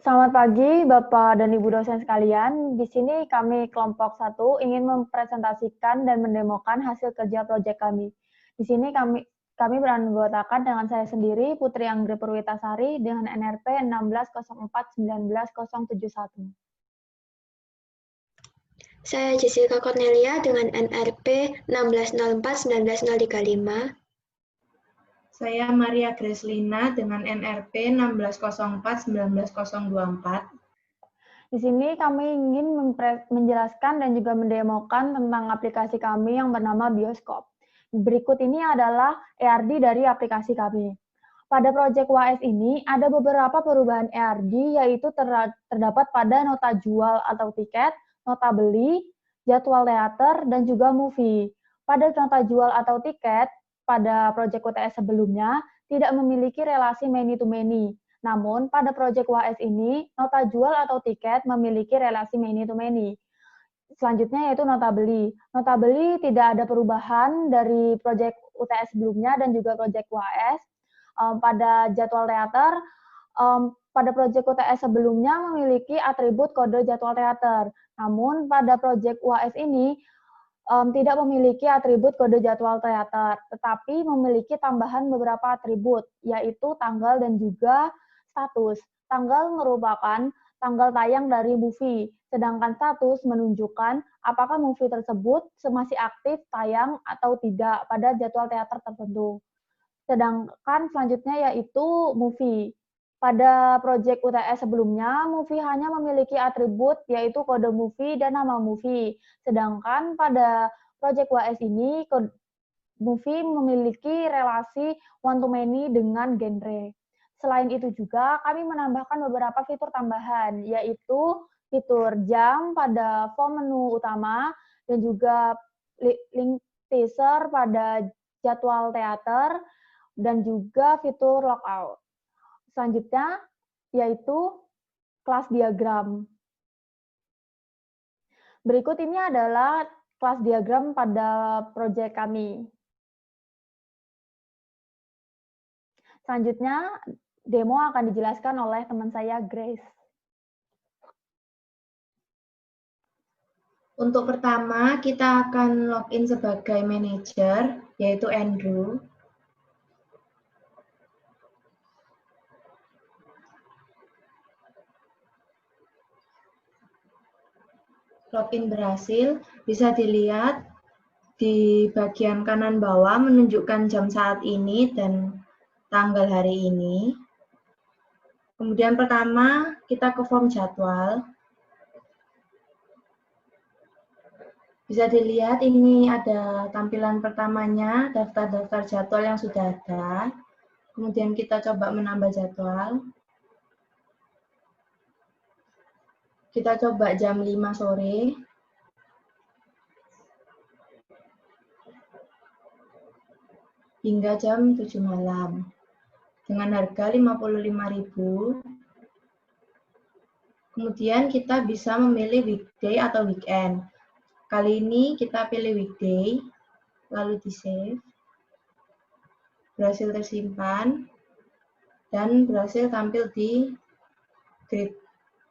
Selamat pagi, Bapak dan Ibu dosen sekalian. Di sini kami kelompok 1 ingin mempresentasikan dan mendemokan hasil kerja proyek kami. Di sini kami beranggotakan dengan saya sendiri, Putri Anggri Purwitasari, dengan NRP 16041971. Saya Jessica Cornelia dengan NRP 16041935. Saya Maria Greslina dengan NRP 1604-19024. Di sini kami ingin menjelaskan dan juga mendemokan tentang aplikasi kami yang bernama Bioskop. Berikut ini adalah ERD dari aplikasi kami. Pada proyek UAS ini ada beberapa perubahan ERD, yaitu terdapat pada nota jual atau tiket, nota beli, jadwal teater, dan juga movie. Pada nota jual atau tiket, pada proyek UTS sebelumnya, tidak memiliki relasi many-to-many. Namun, pada proyek UAS ini, nota jual atau tiket memiliki relasi many-to-many. Selanjutnya yaitu nota beli. Nota beli tidak ada perubahan dari proyek UTS sebelumnya dan juga proyek UAS. Pada jadwal teater, pada proyek UTS sebelumnya memiliki atribut kode jadwal teater. Namun pada proyek UAS ini tidak memiliki atribut kode jadwal teater, tetapi memiliki tambahan beberapa atribut, yaitu tanggal dan juga status. Tanggal merupakan tanggal tayang dari movie, sedangkan status menunjukkan apakah movie tersebut masih aktif tayang atau tidak pada jadwal teater tertentu. Sedangkan selanjutnya yaitu movie. Pada proyek UTS sebelumnya, movie hanya memiliki atribut yaitu kode movie dan nama movie. Sedangkan pada proyek UAS ini, movie memiliki relasi one-to-many dengan genre. Selain itu juga, kami menambahkan beberapa fitur tambahan, yaitu fitur jam pada form menu utama, dan juga link teaser pada jadwal teater, dan juga fitur logout. Selanjutnya, yaitu kelas diagram. Berikut ini adalah kelas diagram pada proyek kami. Selanjutnya, demo akan dijelaskan oleh teman saya, Grace. Untuk pertama, kita akan login sebagai manajer, yaitu Andrew. Login berhasil, bisa dilihat di bagian kanan bawah menunjukkan jam saat ini dan tanggal hari ini. Kemudian pertama, kita ke form jadwal. Bisa dilihat ini ada tampilan pertamanya, daftar-daftar jadwal yang sudah ada. Kemudian kita coba menambah jadwal. Kita coba jam 5 sore. Hingga jam 7 malam. Dengan harga 55.000. Kemudian kita bisa memilih weekday atau weekend. Kali ini kita pilih weekday, lalu di-save. Berhasil tersimpan, dan berhasil tampil di grid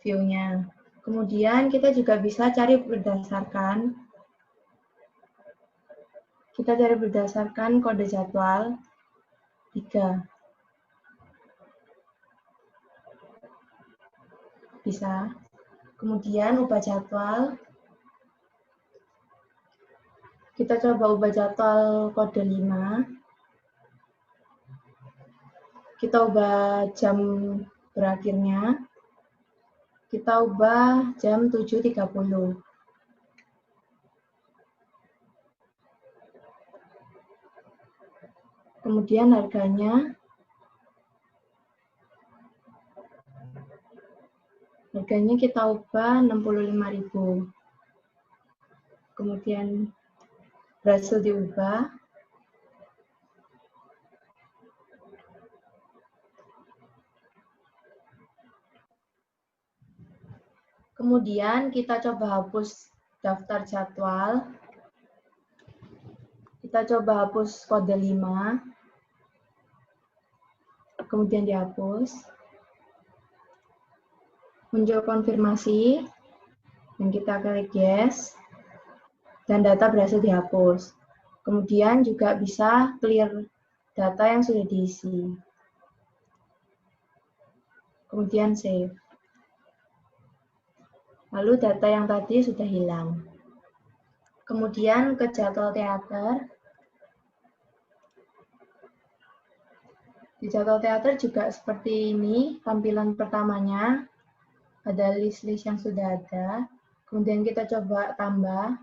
view-nya. Kemudian kita juga bisa cari berdasarkan kode jadwal 3. Bisa. Kemudian ubah jadwal. Kita coba ubah jadwal kode 5. Kita ubah jam berakhirnya. Kita ubah jam 7.30. Kemudian harganya kita ubah 65.000. Kemudian berhasil diubah. Kemudian kita coba hapus daftar jadwal. Kita coba hapus kode 5. Kemudian dihapus. muncul konfirmasi, dan kita klik yes, dan data berhasil dihapus. Kemudian juga bisa clear data yang sudah diisi. Kemudian save. Lalu data yang tadi sudah hilang. Kemudian ke jadwal teater. Di jadwal teater juga seperti ini, tampilan pertamanya. Ada list-list yang sudah ada. Kemudian kita coba tambah.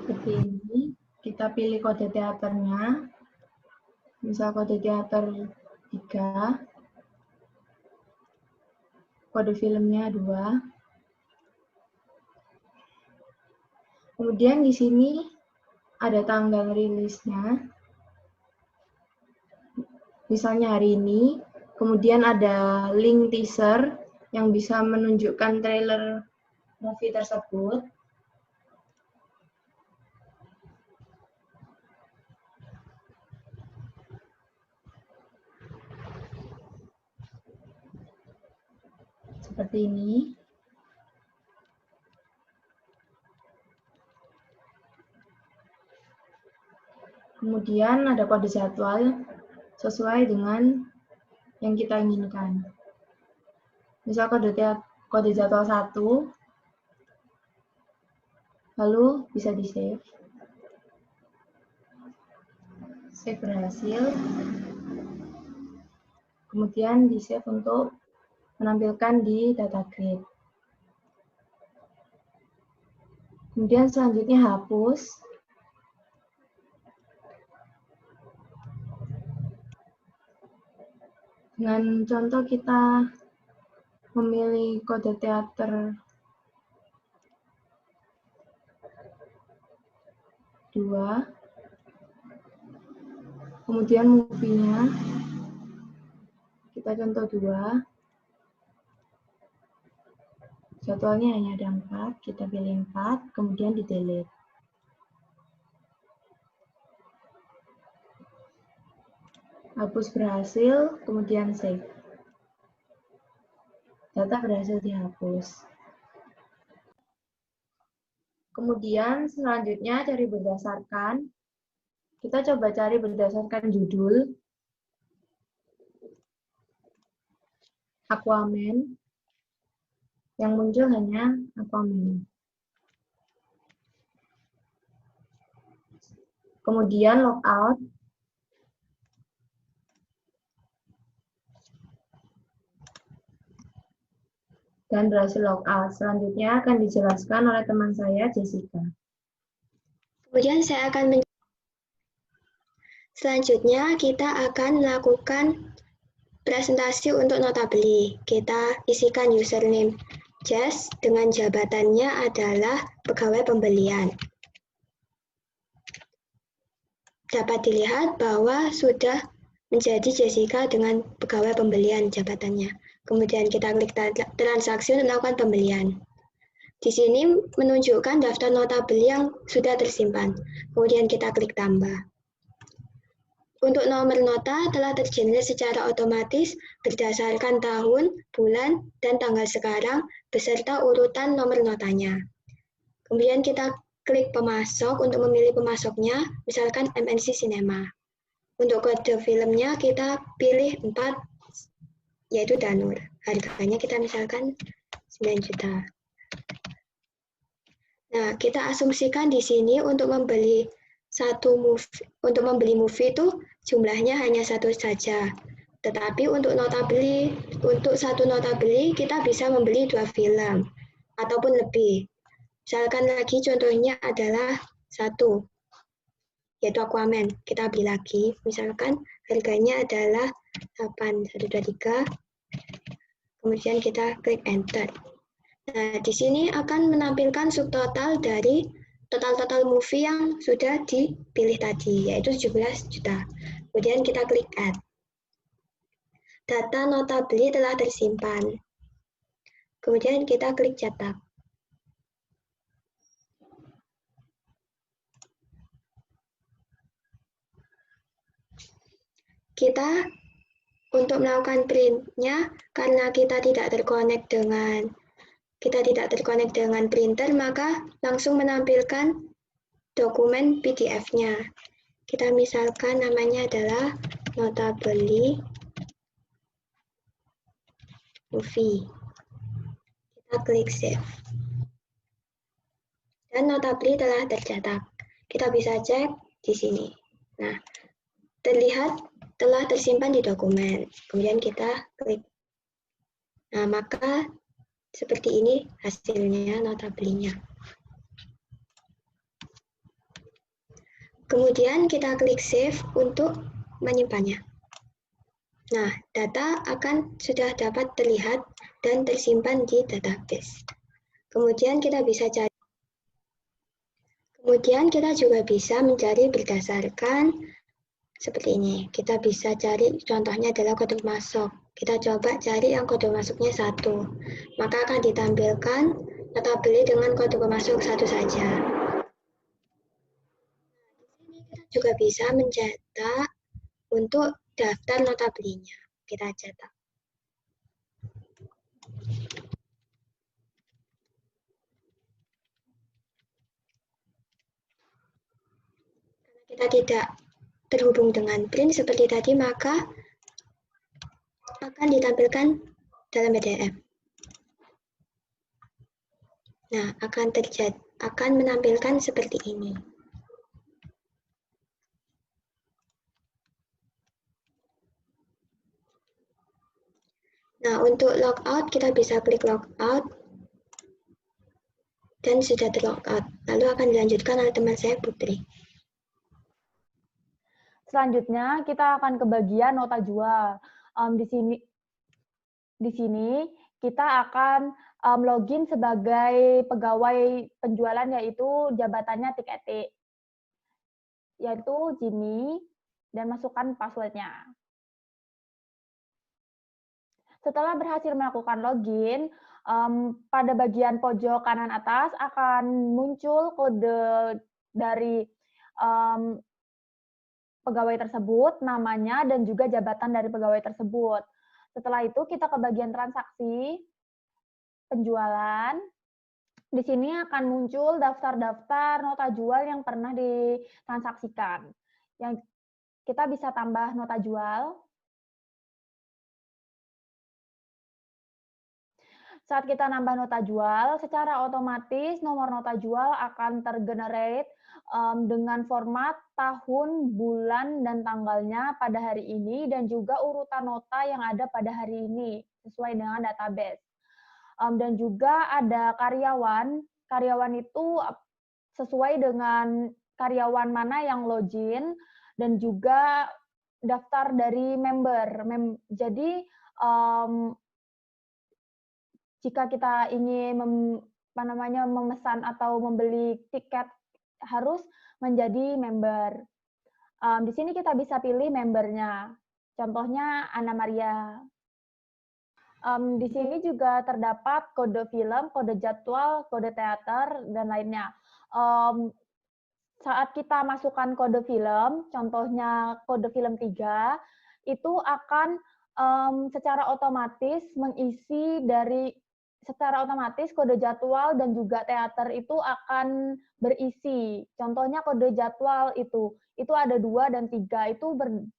Seperti ini. Kita pilih kode teaternya. Misal kode teater 3. Kode filmnya 2. Kemudian di sini ada tanggal rilisnya, misalnya hari ini, kemudian ada link teaser yang bisa menunjukkan trailer movie tersebut. Seperti ini. Kemudian ada kode jadwal sesuai dengan yang kita inginkan. Misal kode jadwal 1, lalu bisa di-save. Save berhasil. Kemudian di-save untuk menampilkan di data grid. Kemudian selanjutnya hapus. Dengan contoh kita memilih kode teater 2, kemudian movie-nya, kita contoh 2, jadwalnya hanya ada 4, kita pilih 4, kemudian di-delete. Hapus berhasil, kemudian save. Data berhasil dihapus. Kemudian selanjutnya cari berdasarkan. Kita coba cari berdasarkan judul. Aquaman. Yang muncul hanya Aquaman. Kemudian logout. Dan berhasil logout. Selanjutnya akan dijelaskan oleh teman saya, Jessica. Kemudian selanjutnya kita akan melakukan presentasi untuk nota beli. Kita isikan username Jess dengan jabatannya adalah pegawai pembelian. Dapat dilihat bahwa sudah menjadi Jessica dengan pegawai pembelian jabatannya. Kemudian kita klik transaksi untuk melakukan pembelian. Di sini menunjukkan daftar nota beli yang sudah tersimpan. Kemudian kita klik tambah. Untuk nomor nota telah tergenerate secara otomatis berdasarkan tahun, bulan, dan tanggal sekarang beserta urutan nomor notanya. Kemudian kita klik pemasok untuk memilih pemasoknya, misalkan MNC Cinema. Untuk kode filmnya kita pilih 4, yaitu Danur. Harganya kita misalkan 9 juta. Nah, kita asumsikan di sini untuk membeli movie itu jumlahnya hanya 1 saja. Tetapi untuk satu nota beli kita bisa membeli 2 film ataupun lebih. Misalkan lagi contohnya adalah 1, yaitu Aquaman. Kita beli lagi, misalkan harganya adalah 8.123. Kemudian kita klik enter. Nah, di sini akan menampilkan subtotal dari total movie yang sudah dipilih tadi, yaitu 17 juta. Kemudian kita klik add. Data nota beli telah tersimpan. Kemudian kita klik cetak. Kita Untuk melakukan printnya, karena kita tidak terkonek dengan printer, maka langsung menampilkan dokumen PDF-nya. Kita misalkan namanya adalah nota beli movie. Kita klik save. Dan nota beli telah tercetak. Kita bisa cek di sini. Nah, terlihat telah tersimpan di dokumen. Kemudian kita klik. Nah, maka seperti ini hasilnya nota belinya. Kemudian kita klik save untuk menyimpannya. Nah, data akan sudah dapat terlihat dan tersimpan di database. Kemudian kita juga bisa mencari berdasarkan seperti ini. Kita bisa cari, contohnya adalah kode masuk. Kita coba cari yang kode masuknya 1. Maka akan ditampilkan nota beli dengan kode masuk 1 saja. Kita juga bisa mencetak untuk daftar nota belinya. Kita cetak. Karena kita tidak terhubung dengan print seperti tadi, maka akan ditampilkan dalam PDF. Nah, akan menampilkan seperti ini. Nah, untuk logout, kita bisa klik logout, dan sudah terlogout. Lalu akan dilanjutkan oleh teman saya, Putri. Selanjutnya, kita akan ke bagian nota jual. Di sini kita akan login sebagai pegawai penjualan, yaitu jabatannya tiketik, yaitu Jimmy, dan masukkan passwordnya. Setelah berhasil melakukan login, pada bagian pojok kanan atas akan muncul kode dari pegawai tersebut, namanya, dan juga jabatan dari pegawai tersebut. Setelah itu kita ke bagian transaksi, penjualan. Di sini akan muncul daftar-daftar nota jual yang pernah ditransaksikan. Yang kita bisa tambah nota jual. Saat kita nambah nota jual, secara otomatis nomor nota jual akan tergenerate dengan format tahun, bulan, dan tanggalnya pada hari ini, dan juga urutan nota yang ada pada hari ini, sesuai dengan database. Dan juga ada karyawan. Karyawan itu sesuai dengan karyawan mana yang login, dan juga daftar dari member. Jadi, jika kita ingin memesan atau membeli tiket, harus menjadi member. Di sini kita bisa pilih membernya. Contohnya Anna Maria. Di sini juga terdapat kode film, kode jadwal, kode teater, dan lainnya. Saat kita masukkan kode film, contohnya kode film 3, itu akan secara otomatis kode jadwal dan juga teater itu akan berisi. Contohnya kode jadwal itu ada 2 dan 3, itu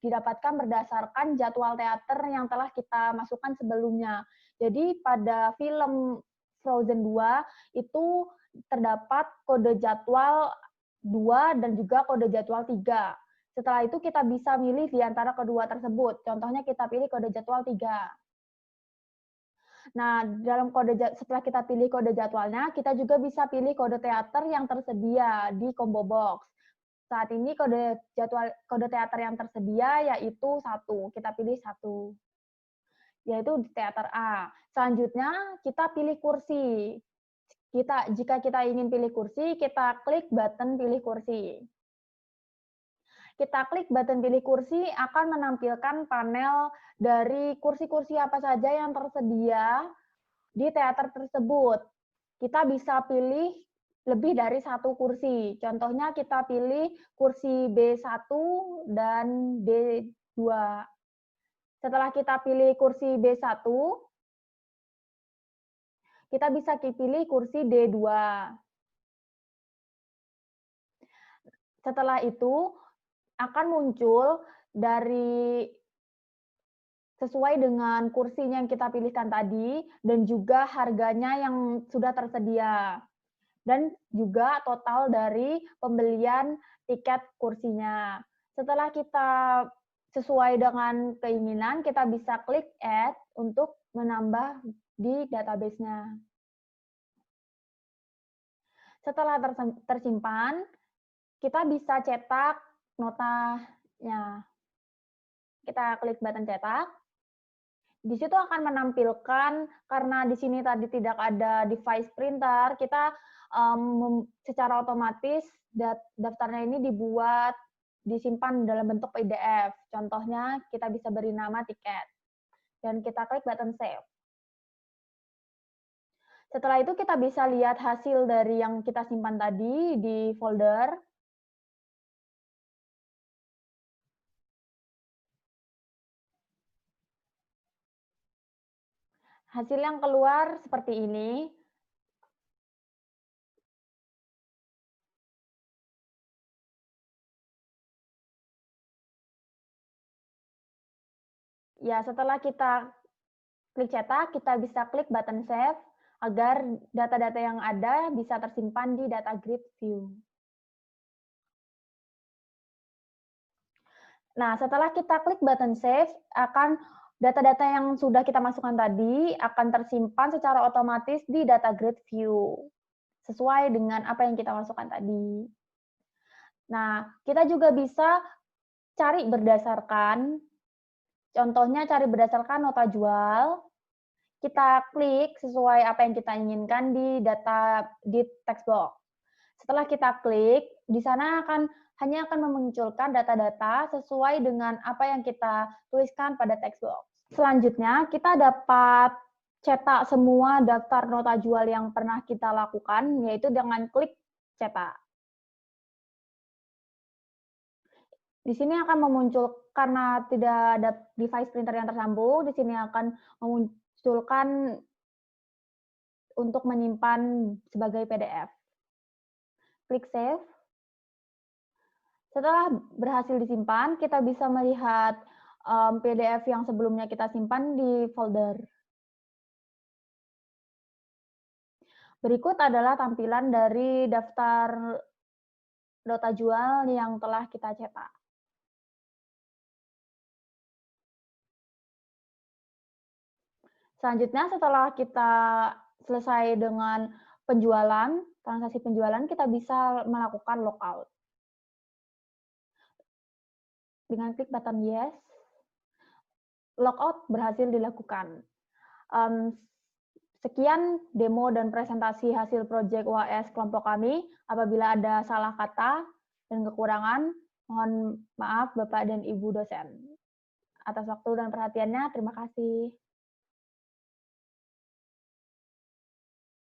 didapatkan berdasarkan jadwal teater yang telah kita masukkan sebelumnya. Jadi pada film Frozen 2 itu terdapat kode jadwal 2 dan juga kode jadwal 3. Setelah itu kita bisa milih di antara kedua tersebut. Contohnya kita pilih kode jadwal 3. Nah, setelah kita pilih kode jadwalnya, kita juga bisa pilih kode teater yang tersedia di combo box. Saat ini kode teater yang tersedia yaitu 1. Kita pilih 1. Yaitu teater A. Selanjutnya kita pilih kursi. Jika kita ingin pilih kursi, kita klik button pilih kursi. Kita klik button pilih kursi, akan menampilkan panel dari kursi-kursi apa saja yang tersedia di teater tersebut. Kita bisa pilih lebih dari 1 kursi. Contohnya kita pilih kursi B1 dan B2. Setelah kita pilih kursi B1, kita bisa pilih kursi D2. Setelah itu akan muncul dari sesuai dengan kursinya yang kita pilihkan tadi dan juga harganya yang sudah tersedia dan juga total dari pembelian tiket kursinya. Setelah kita sesuai dengan keinginan, kita bisa klik add untuk menambah di database-nya. Setelah tersimpan, kita bisa cetak notanya. Kita klik button cetak. Di situ akan menampilkan, karena di sini tadi tidak ada device printer, kita secara otomatis daftarnya ini disimpan dalam bentuk PDF. Contohnya, kita bisa beri nama tiket. Dan kita klik button save. Setelah itu kita bisa lihat hasil dari yang kita simpan tadi di folder. Hasil yang keluar seperti ini. Ya, setelah kita klik cetak, kita bisa klik button save agar data-data yang ada bisa tersimpan di data grid view. Nah, setelah kita klik button save, data-data yang sudah kita masukkan tadi akan tersimpan secara otomatis di data grid view, sesuai dengan apa yang kita masukkan tadi. Nah, kita juga bisa cari berdasarkan, contohnya cari berdasarkan nota jual. Kita klik sesuai apa yang kita inginkan di text box. Setelah kita klik, di sana hanya akan memunculkan data-data sesuai dengan apa yang kita tuliskan pada text box. Selanjutnya, kita dapat cetak semua daftar nota jual yang pernah kita lakukan, yaitu dengan klik cetak. Di sini akan memuncul, karena tidak ada device printer yang tersambung, di sini akan memunculkan untuk menyimpan sebagai PDF. Klik save. Setelah berhasil disimpan, kita bisa melihat PDF yang sebelumnya kita simpan di folder. Berikut adalah tampilan dari daftar nota jual yang telah kita cetak. Selanjutnya, setelah kita selesai dengan penjualan, transaksi penjualan, kita bisa melakukan logout. Dengan klik button yes, logout berhasil dilakukan. Sekian demo dan presentasi hasil proyek UAS kelompok kami. Apabila ada salah kata dan kekurangan, mohon maaf Bapak dan Ibu dosen. Atas waktu dan perhatiannya, terima kasih.